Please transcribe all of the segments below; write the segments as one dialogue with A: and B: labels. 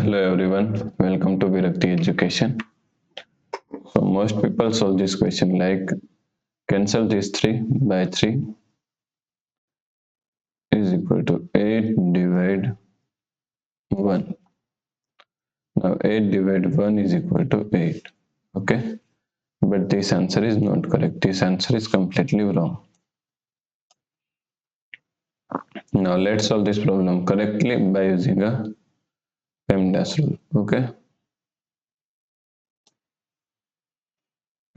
A: Hello everyone, welcome to Virakti Education. So most people solve this question like cancel this 3 by 3 is equal to 8 divide 1. Now 8 divide 1 is equal to 8. Okay, but this answer is not correct. This answer is completely wrong. Now let's solve this problem correctly by using a PEMDAS rule. Okay,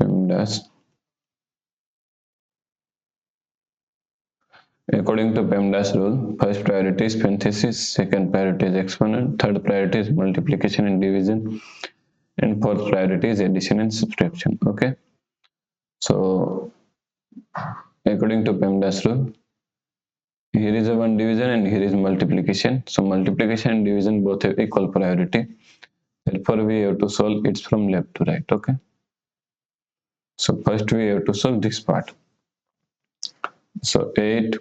A: PEMDAS. According to PEMDAS rule, first priority is parenthesis, second priority is exponent, third priority is multiplication and division, and fourth priority is addition and subtraction. Okay, so according to PEMDAS rule, here is a one division and here is multiplication. So multiplication and division both have equal priority. Therefore, we have to solve it from left to right. Okay, so first we have to solve this part. So 8.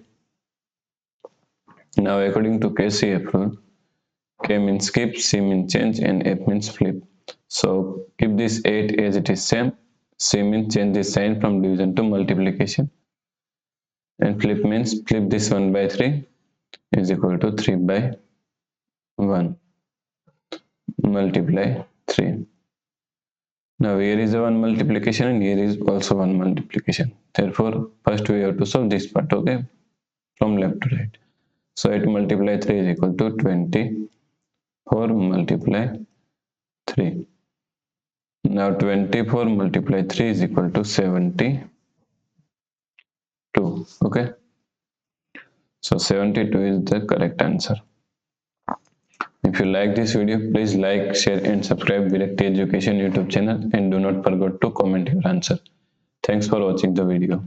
A: Now according to KCF rule, K means skip, C means change, and F means flip. So keep this 8 as it is same. C means change the sign from division to multiplication. And flip means flip this 1 by 3 is equal to 3 by 1 multiply 3. Now here is a 1 multiplication and here is also 1 multiplication. Therefore, first we have to solve this part, okay, from left to right. So 8 multiply 3 is equal to 20. 4 multiply 3. Now 24 multiply 3 is equal to 72. Okay. So 72 is the correct answer. If you like this video, please like, share and subscribe Virakti Education YouTube channel and do not forget to comment your answer. Thanks for watching the video.